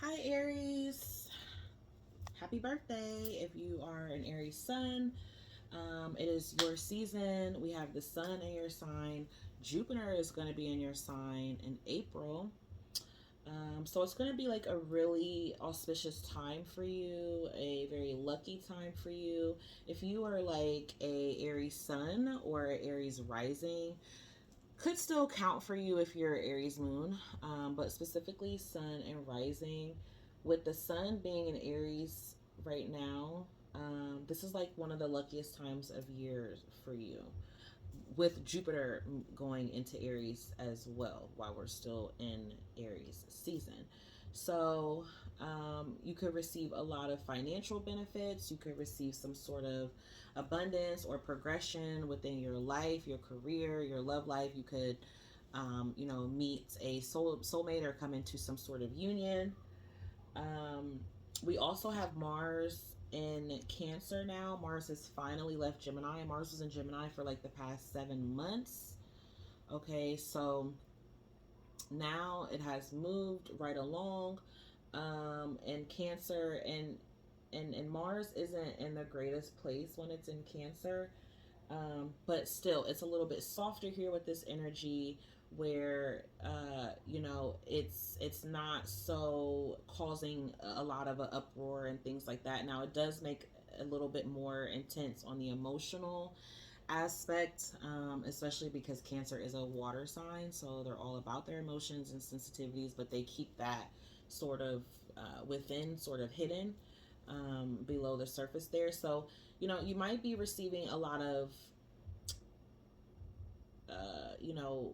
Hi, Aries. Happy birthday. If you are an Aries sun, it is your season. We have the sun in your sign. Jupiter is going to be in your sign in April. So it's going to be like a really auspicious time for you, a very lucky time for you. If you are like a Aries sun or a Aries rising, could still count for you if you're Aries moon, but specifically sun and rising. With the sun being in Aries right now, this is like one of the luckiest times of years for you. With Jupiter going into Aries as well, while we're still in Aries season. So, you could receive a lot of financial benefits. You could receive some sort of abundance or progression within your life, your career, your love life. You could, meet a soulmate or come into some sort of union. Um, we also have Mars in Cancer now. Mars has finally left Gemini. Mars was in Gemini for like the past 7 months. Okay, so now it has moved right along in Cancer, and Mars isn't in the greatest place when it's in Cancer. But still, it's a little bit softer here with this energy where it's not so causing a lot of an uproar and things like that. Now it does make a little bit more intense on the emotional aspect, especially because Cancer is a water sign, so they're all about their emotions and sensitivities, but they keep that sort of within, sort of hidden below the surface there. So you might be receiving a lot of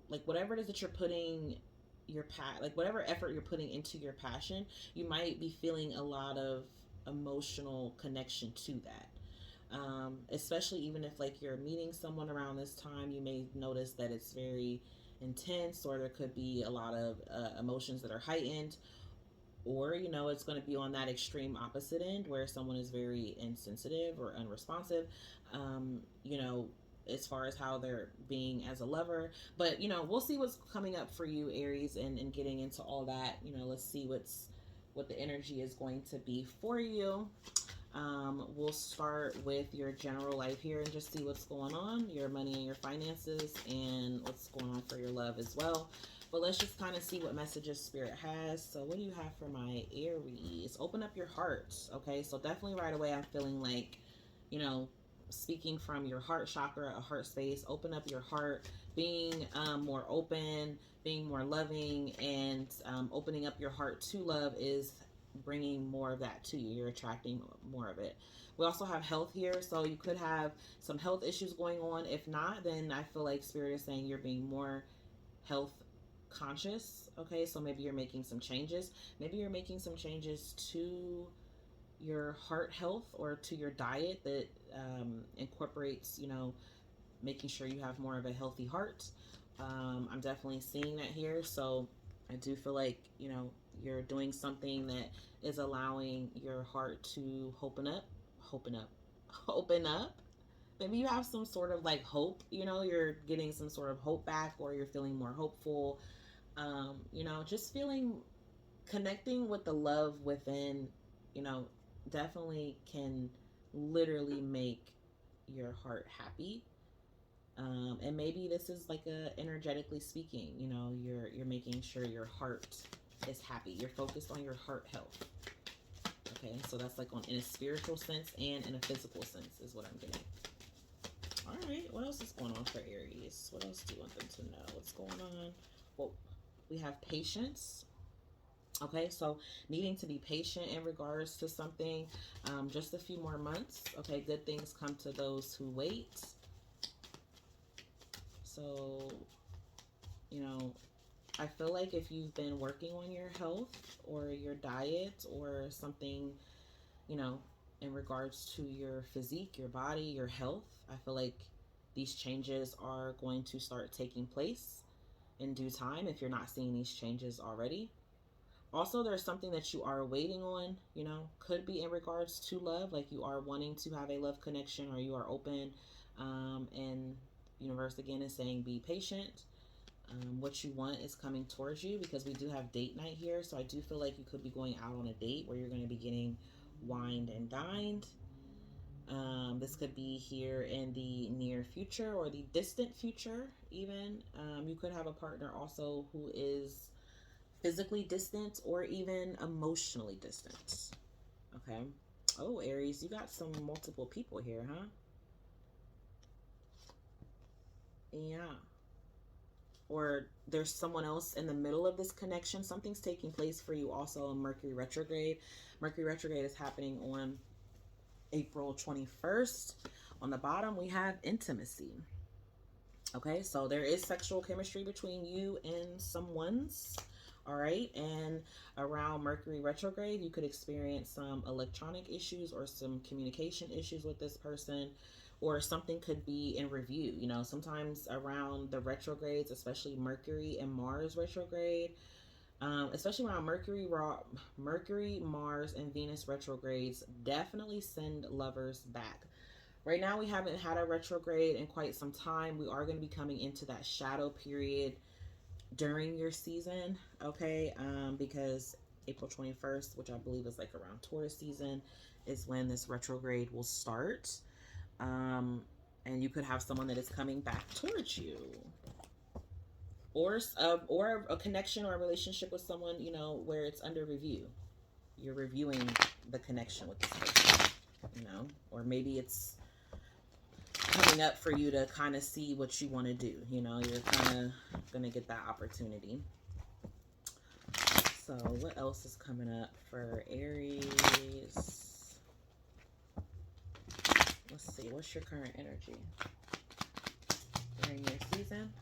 like whatever it is that you're putting like whatever effort you're putting into your passion, you might be feeling a lot of emotional connection to that. Especially even if like you're meeting someone around this time, you may notice that it's very intense, or there could be a lot of emotions that are heightened, or it's going to be on that extreme opposite end where someone is very insensitive or unresponsive. As far as how they're being as a lover. But we'll see what's coming up for you, Aries, and getting into all that. Let's see what the energy is going to be for you. We'll start with your general life here and just see what's going on, your money and your finances, and what's going on for your love as well. But let's just kind of see what messages Spirit has. So what do you have for my Aries? Open up your heart. Okay, so definitely right away I'm feeling like, you know, speaking from your heart chakra, a heart space. Open up your heart, being more open, being more loving, and opening up your heart to love is bringing more of that to you. You're attracting more of it. We also have health here, so you could have some health issues going on. If not, then I feel like Spirit is saying you're being more health conscious. Okay, so maybe you're making some changes. Maybe you're making some changes to your heart health or to your diet that incorporates, making sure you have more of a healthy heart. I'm definitely seeing that here. So I do feel like, you're doing something that is allowing your heart to open up, open up. Maybe you have some sort of like hope, you're getting some sort of hope back, or you're feeling more hopeful. Just feeling connecting with the love within, you know, definitely can literally make your heart happy. And maybe this is like a energetically speaking, you're making sure your heart is happy. You're focused on your heart health. Okay, so that's like in a spiritual sense and in a physical sense is what I'm getting. All right, what else is going on for Aries? What else do you want them to know? What's going on? Well, we have patience. Okay, so needing to be patient in regards to something, just a few more months. Okay, good things come to those who wait. So, I feel like if you've been working on your health or your diet or something, you know, in regards to your physique, your body, your health, I feel like these changes are going to start taking place in due time if you're not seeing these changes already. Also, there's something that you are waiting on, could be in regards to love, like you are wanting to have a love connection or you are open. And universe again is saying be patient. What you want is coming towards you, because we do have date night here. So I do feel like you could be going out on a date where you're going to be getting wined and dined. This could be here in the near future or the distant future, even. You could have a partner also who is physically distant or even emotionally distant. Okay. Oh, Aries, you got some multiple people here, huh? Yeah. Or there's someone else in the middle of this connection. Something's taking place for you also in Mercury retrograde. Mercury retrograde is happening on April 21st. On the bottom, we have intimacy. Okay, so there is sexual chemistry between you and someone's. All right, and around Mercury retrograde, you could experience some electronic issues or some communication issues with this person, or something could be in review. You know, sometimes around the retrogrades, especially Mercury and Mars retrograde, especially around Mercury, Mars, and Venus retrogrades, definitely send lovers back. Right now, we haven't had a retrograde in quite some time. We are going to be coming into that shadow period during your season, okay? Because April 21st, which I believe is like around Taurus season, is when this retrograde will start. And you could have someone that is coming back towards you, or a connection or a relationship with someone, you know, where it's under review. You're reviewing the connection with this person, you know, or maybe it's coming up for you to kind of see what you want to do. You know, you're kind of going to get that opportunity. So what else is coming up for Aries? Let's see. What's your current energy during your season?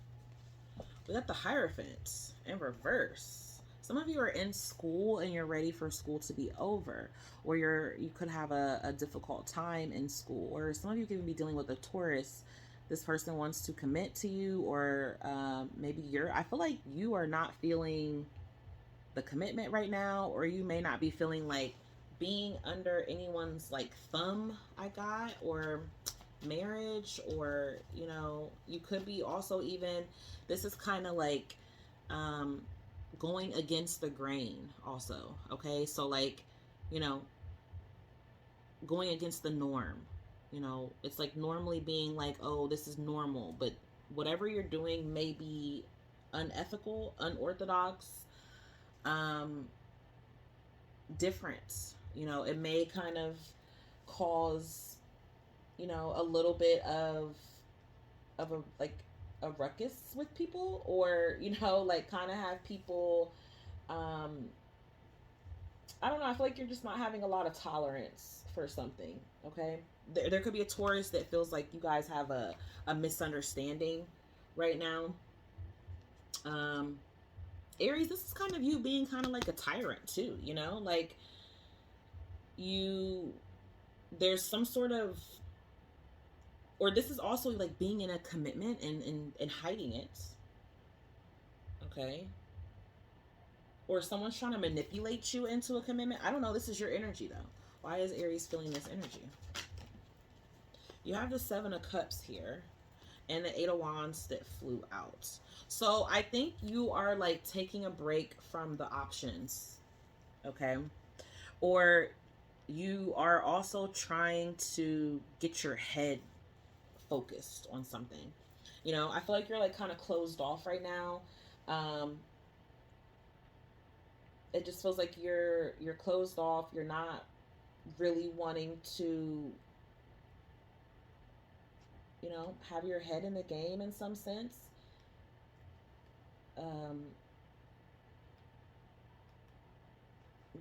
We got the Hierophant in reverse. Some of you are in school and you're ready for school to be over, or you could have a difficult time in school, or some of you could be dealing with a Taurus. This person wants to commit to you, or maybe I feel like you are not feeling the commitment right now, or you may not be feeling like being under anyone's like thumb, I got, or marriage, or, you know, you could be also even, this is kind of like, going against the grain also. Okay, so like, you know, going against the norm. You know, it's like normally being like, oh, this is normal, but whatever you're doing may be unethical, unorthodox, different. You know, it may kind of cause, you know, a little bit of a like a ruckus with people, or, you know, like kind of have people, I don't know, I feel like you're just not having a lot of tolerance for something. Okay, there could be a Taurus that feels like you guys have a misunderstanding right now. um Aries, this is kind of you being kind of like a tyrant too, you know, like you, there's some sort of, or this is also like being in a commitment and hiding it. Okay, or someone's trying to manipulate you into a commitment. I don't know, this is your energy though. Why is Aries feeling this energy? You have the Seven of Cups here and the Eight of Wands that flew out. So I think you are like taking a break from the options, okay? Or you are also trying to get your head focused on something. You know, I feel like you're like kind of closed off right now. Um, it just feels like you're closed off. You're not really wanting to, you know, have your head in the game in some sense. Um,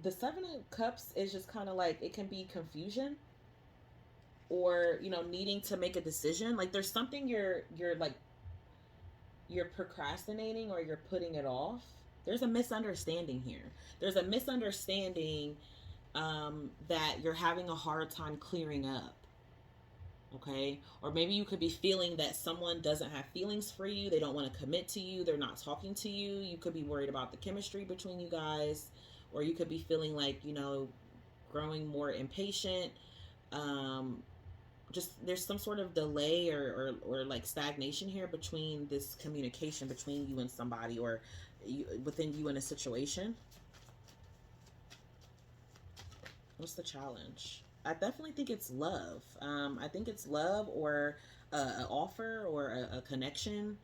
the Seven of Cups is just kind of like, it can be confusion, or, you know, needing to make a decision. Like there's something you're like, you're procrastinating, or you're putting it off. There's a misunderstanding here. There's a misunderstanding, that you're having a hard time clearing up. Okay, or maybe you could be feeling that someone doesn't have feelings for you, they don't want to commit to you, they're not talking to you. You could be worried about the chemistry between you guys, or you could be feeling like, you know, growing more impatient, um just there's some sort of delay or like stagnation here between this communication between you and somebody, or within you in a situation. What's the challenge? I definitely think it's love. I think it's love, or an offer, or a connection.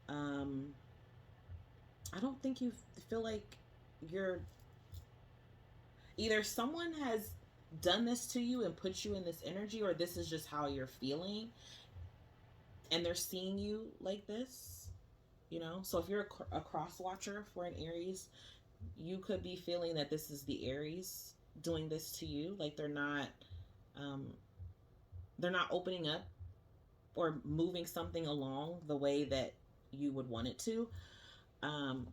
um I don't think you feel like you're, either someone has done this to you and put you in this energy, or this is just how you're feeling, and they're seeing you like this, so if you're a cross watcher for an Aries, you could be feeling that this is the Aries doing this to you. Like um they're not opening up or moving something along the way that you would want it to. um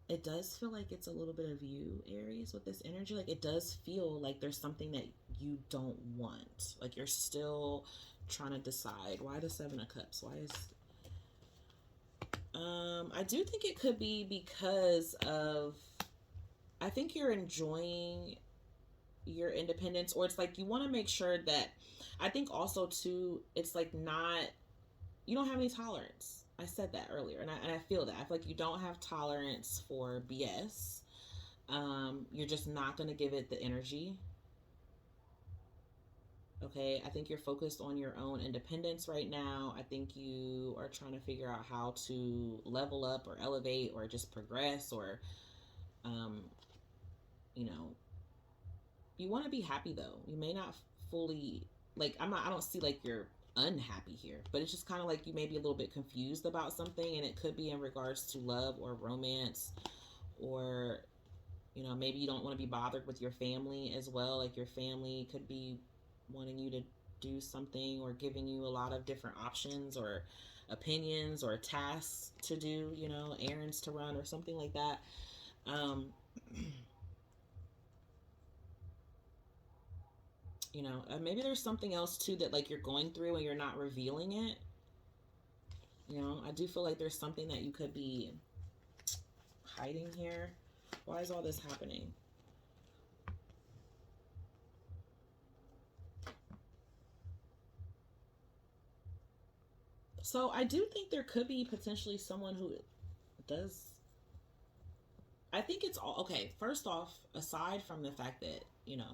it does feel like it's a little bit of you, Aries, with this energy. Like, it does feel like there's something that you don't want. Like, you're still trying to decide. Why the Seven of Cups? Why is I do think it could be because of, I think you're enjoying your independence, or it's like you want to make sure that, I think also too, it's like not, you don't have any tolerance. I said that earlier, and I feel that. I feel like you don't have tolerance for BS. You're just not going to give it the energy. Okay, I think you're focused on your own independence right now. I think you are trying to figure out how to level up or elevate or just progress, or, um, you know, you want to be happy though. You may not fully, like, I don't see like you're unhappy here, but it's just kind of like you may be a little bit confused about something, and it could be in regards to love or romance, or, maybe you don't want to be bothered with your family as well. Like, your family could be wanting you to do something, or giving you a lot of different options or opinions or tasks to do, errands to run or something like that. Um, maybe there's something else too that, like, you're going through and you're not revealing it. I do feel like there's something that you could be hiding here. Why is all this happening? So I do think there could be potentially someone who does. I think it's all okay. First off, aside from the fact that,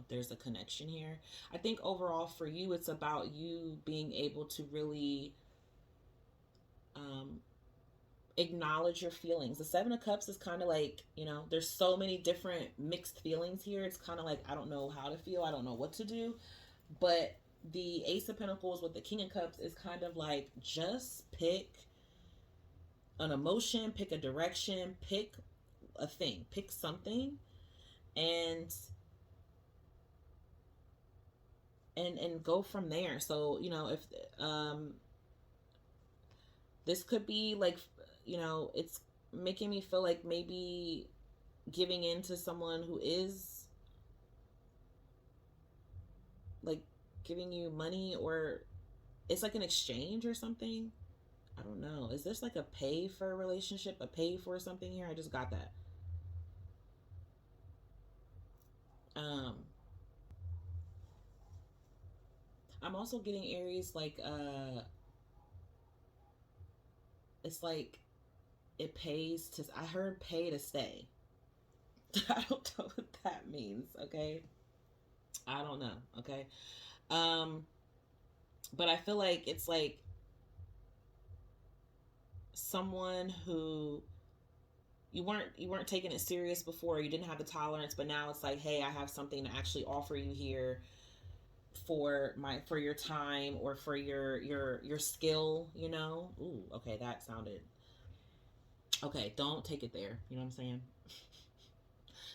there's a connection here, I think overall for you, it's about you being able to really um, acknowledge your feelings. The Seven of Cups is kind of like, there's so many different mixed feelings here. It's kind of like, I don't know how to feel, I don't know what to do. But the Ace of Pentacles with the King of Cups is kind of like, just pick an emotion, pick a direction, pick a thing, pick something, and and go from there. So, if this could be like, it's making me feel like maybe giving in to someone who is like giving you money, or it's like an exchange or something. I don't know. Is this like a pay for a relationship, a pay for something here? I just got that. um I'm also getting, Aries, like, it's like it pays to, I heard pay to stay. I don't know what that means, okay? I don't know, okay? Um but I feel like it's like someone who, you weren't taking it serious before, you didn't have the tolerance, but now it's like, hey, I have something to actually offer you here for your time, or for your skill, Ooh, okay, that sounded okay. Don't take it there, you know what I'm saying?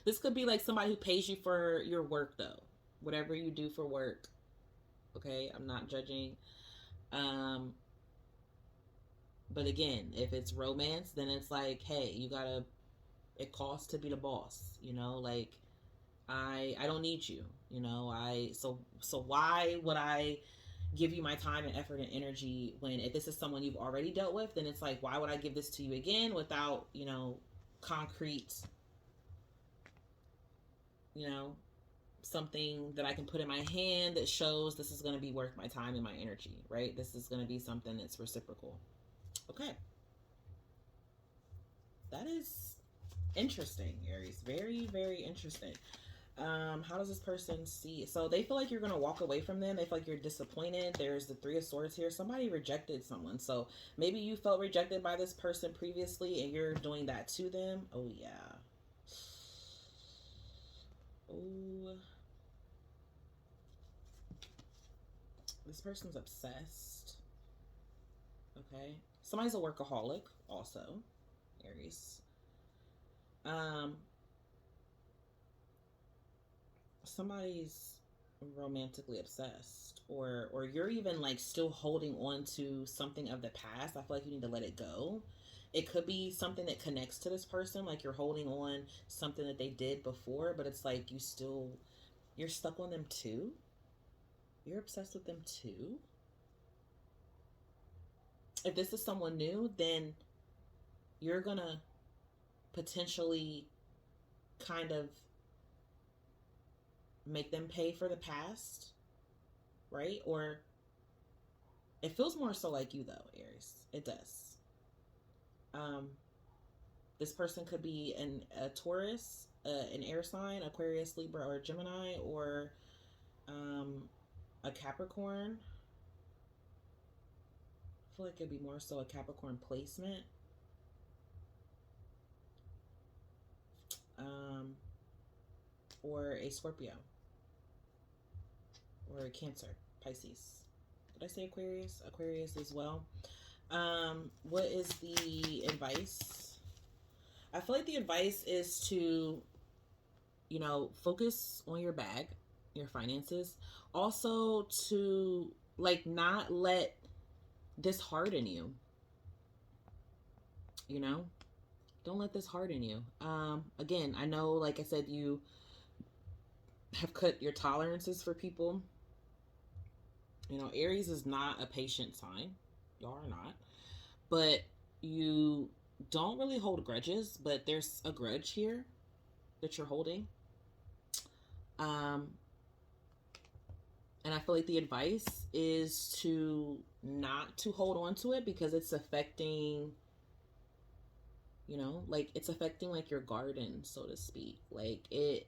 This could be like somebody who pays you for your work though, whatever you do for work. Okay, I'm not judging. um but again, if it's romance, then it's like, hey, you gotta, it costs to be the boss, like, I don't need you, I so why would I give you my time and effort and energy, when, if this is someone you've already dealt with, then it's like, why would I give this to you again without, concrete, you know something that I can put in my hand that shows this is going to be worth my time and my energy, right? This is going to be something that's reciprocal. Okay. That is interesting, Aries. Very, very interesting. How does this person see? So they feel like you're gonna walk away from them. They feel like you're disappointed. There's the Three of Swords here. Somebody rejected someone. So maybe you felt rejected by this person previously and you're doing that to them. Oh yeah. Oh, this person's obsessed. Okay. Somebody's a workaholic also, Aries. Um, somebody's romantically obsessed, or you're even like still holding on to something of the past. I feel like you need to let it go. It could be something that connects to this person, like you're holding on something that they did before, but it's like you're stuck on them too. You're obsessed with them too. If this is someone new, then you're gonna potentially kind of make them pay for the past, right? Or it feels more so like you though, Aries. It does. Um, this person could be a Taurus, an air sign, Aquarius, Libra, or Gemini, or um, a Capricorn. I feel like it'd be more so a Capricorn placement. Um, or a Scorpio, or a Cancer, Pisces. Did I say Aquarius? Aquarius as well. What is the advice? I feel like the advice is to, focus on your bag, your finances. Also to like not let this harden you. You know, don't let this harden you. Again, I know, like I said, you have cut your tolerances for people. Aries is not a patient sign. Y'all are not. But you don't really hold grudges, but there's a grudge here that you're holding. Um, and I feel like the advice is to not to hold on to it because it's affecting, like it's affecting like your garden, so to speak. Like a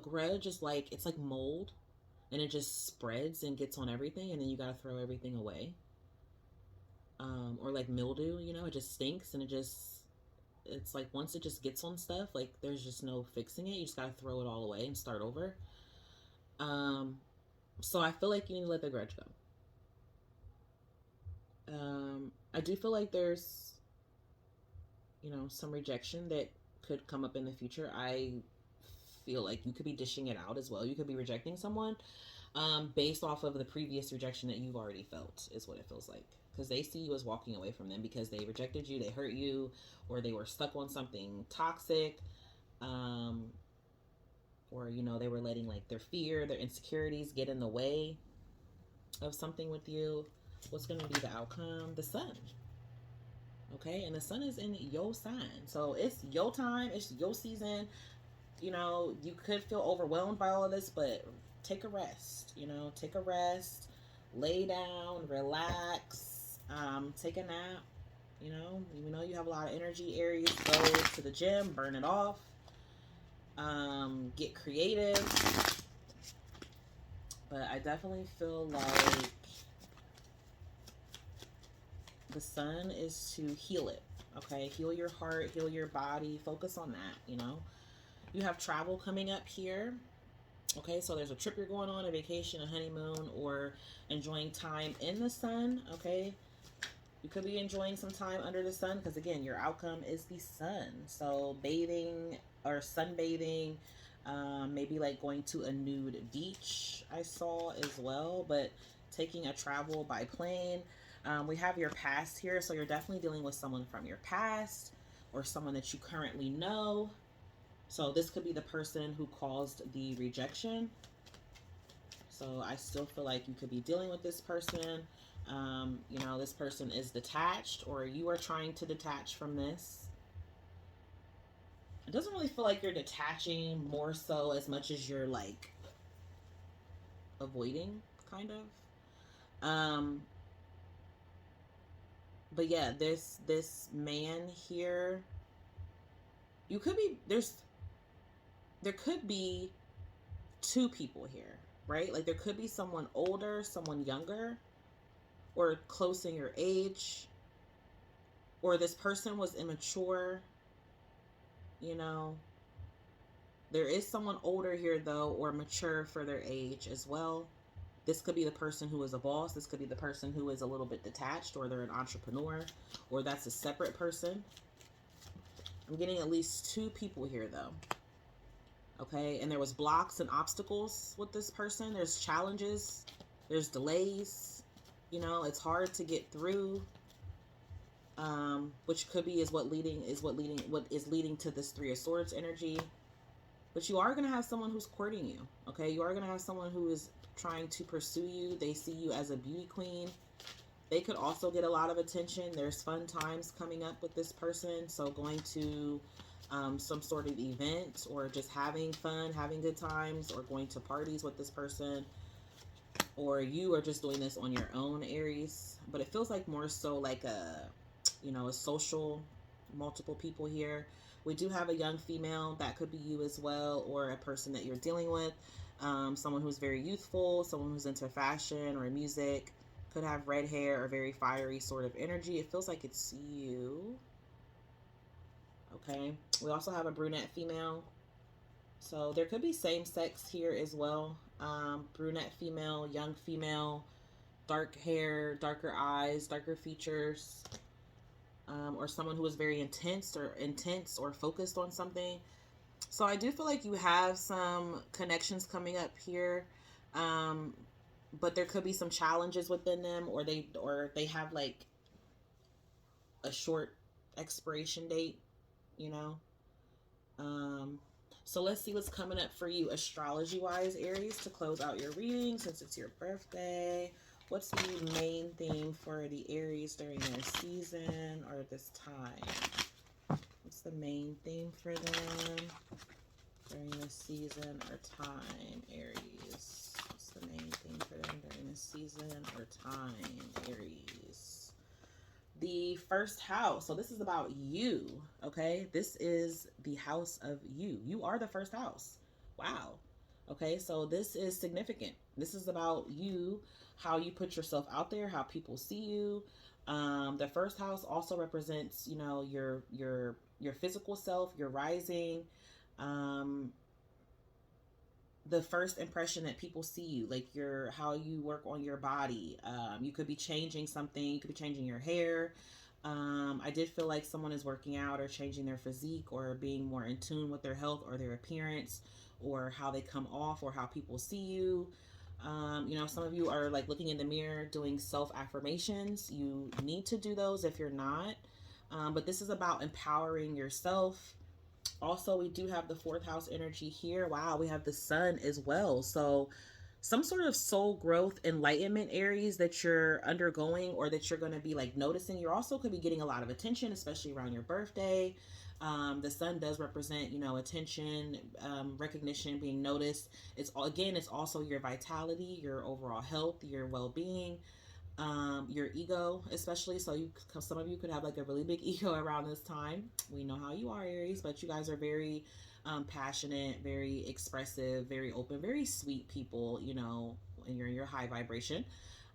grudge is like, it's like mold and it just spreads and gets on everything and then you got to throw everything away. Or like mildew, it just stinks and it's like once it just gets on stuff, like there's just no fixing it. You just got to throw it all away and start over. So I feel like you need to let the grudge go. I do feel like there's, some rejection that could come up in the future. I feel like you could be dishing it out as well. You could be rejecting someone based off of the previous rejection that you've already felt, is what it feels like. Because they see you as walking away from them because they rejected you, they hurt you, or they were stuck on something toxic. Or they were letting like their fear, their insecurities get in the way of something with you. What's going to be the outcome? The sun. Okay, and the sun is in your sign, so it's your time, it's your season. You could feel overwhelmed by all of this, but take a rest. Take a rest, lay down, relax, take a nap. You have a lot of energy, Aries. Go to the gym, burn it off. Get creative. But I definitely feel like the sun is to heal it. Okay, heal your heart, heal your body, focus on that. You have travel coming up here. Okay, so there's a trip you're going on, a vacation, a honeymoon, or enjoying time in the sun. Okay, you could be enjoying some time under the sun because again, your outcome is the sun. So bathing or sunbathing, maybe like going to a nude beach I saw as well, but taking a travel by plane. We have your past here, so you're definitely dealing with someone from your past or someone that you currently know. So this could be the person who caused the rejection. So I still feel like you could be dealing with this person. This person is detached or you are trying to detach from this. It doesn't really feel like you're detaching more so as much as you're like avoiding, kind of. But yeah, this man here, you could be there could be two people here, right? Like there could be someone older, someone younger, or close in your age, or this person was immature, you know. There is someone older here though, or mature for their age as well. This could be the person who is a boss. This could be the person who is a little bit detached, or they're an entrepreneur, or that's a separate person. I'm getting at least two people here though. Okay, and there was blocks and obstacles with this person. There's challenges, there's delays. You know, it's hard to get through. Which could be what is leading to this Three of Swords energy. But you are going to have someone who's courting you. Okay, you are going to have someone who is trying to pursue you. They see you as a beauty queen. They could also get a lot of attention. There's fun times coming up with this person. So going to some sort of event, or just having fun, having good times, or going to parties with this person, or you are just doing this on your own, Aries. But it feels like more so like a social, multiple people here. We do have a young female that could be you as well, or a person that you're dealing with. Someone who's very youthful, someone who's into fashion or music, could have red hair or very fiery sort of energy. It feels like it's you. Okay. We also have a brunette female. So there could be same sex here as well. Brunette female, young female, dark hair, darker eyes, darker features. Or someone who is very intense or focused on something. So I do feel like you have some connections coming up here. But there could be some challenges within them, or they have like a short expiration date, you know. Um, so let's see what's coming up for you astrology wise, Aries, to close out your reading since it's your birthday. What's the main theme for the Aries during their season or this time? What's the main theme for them during this season or time, Aries? What's the main theme for them during this season or time, Aries? The first house. So this is about you, okay? This is the house of you. You are the first house. Wow. Okay, so this is significant. This is about you, how you put yourself out there, how people see you. The first house also represents, your physical self, your rising, the first impression that people see you, like how you work on your body. You could be changing something. You could be changing your hair. I did feel like someone is working out or changing their physique or being more in tune with their health or their appearance or how they come off or how people see you. Some of you are like looking in the mirror doing self affirmations. You need to do those if you're not. But this is about empowering yourself. Also, we do have the fourth house energy here. Wow, we have the sun as well. So some sort of soul growth, enlightenment, Aries, that you're undergoing or that you're going to be like noticing. You also could be getting a lot of attention, especially around your birthday. The sun does represent, attention, recognition, being noticed. It's also your vitality, your overall health, your well-being, your ego, especially. So some of you could have like a really big ego around this time. We know how you are, Aries, but you guys are very passionate, very expressive, very open, very sweet people, and you're in your high vibration.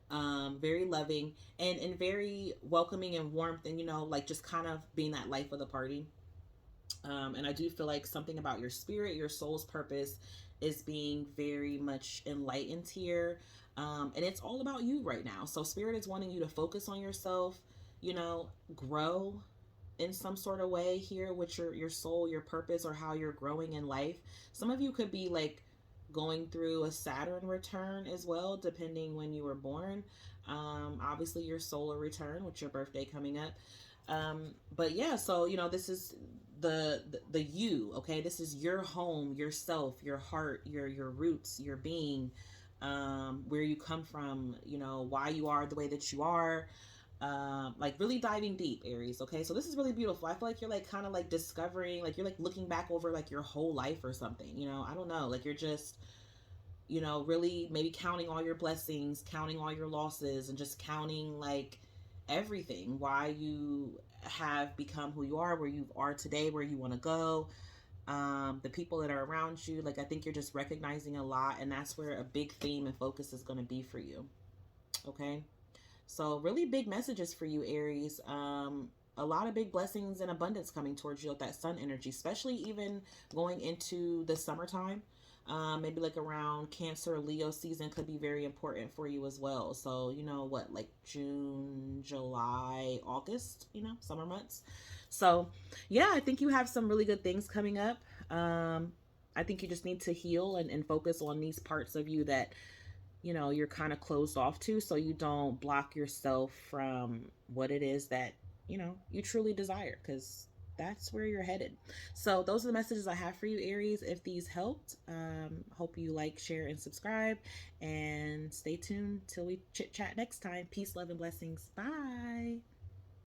Very loving and very welcoming and warmth, and like just kind of being that life of the party. And I do feel like something about your spirit, your soul's purpose is being very much enlightened here. And it's all about you right now. So spirit is wanting you to focus on yourself, grow in some sort of way here with your soul, your purpose, or how you're growing in life. Some of you could be like going through a Saturn return as well, depending when you were born. Obviously your solar return with your birthday coming up. But yeah, so this is the you, okay? This is your home, yourself, your heart, your roots, your being, where you come from, why you are the way that you are. like really diving deep, Aries. Okay, so this is really beautiful. I feel like you're like kind of like discovering, like you're like looking back over like your whole life or something, you know. I don't know, like you're just, you know, really maybe counting all your blessings, counting all your losses, and just counting like everything, why you have become who you are, where you are today, where you want to go, the people that are around you. Like I think you're just recognizing a lot, and that's where a big theme and focus is going to be for you. Okay, so really big messages for you, Aries. A lot of big blessings and abundance coming towards you with that sun energy, especially even going into the summertime. Maybe like around Cancer or Leo season could be very important for you as well. So, you know what, like June, July, August, you know, summer months. So, yeah, I think you have some really good things coming up. I think you just need to heal and focus on these parts of you that, you know, you're kind of closed off to, so you don't block yourself from what it is that, you know, you truly desire, because that's where you're headed. So those are the messages I have for you, Aries. If these helped, hope you like, share, and subscribe, and stay tuned till we chit chat next time. Peace, love, and blessings. Bye.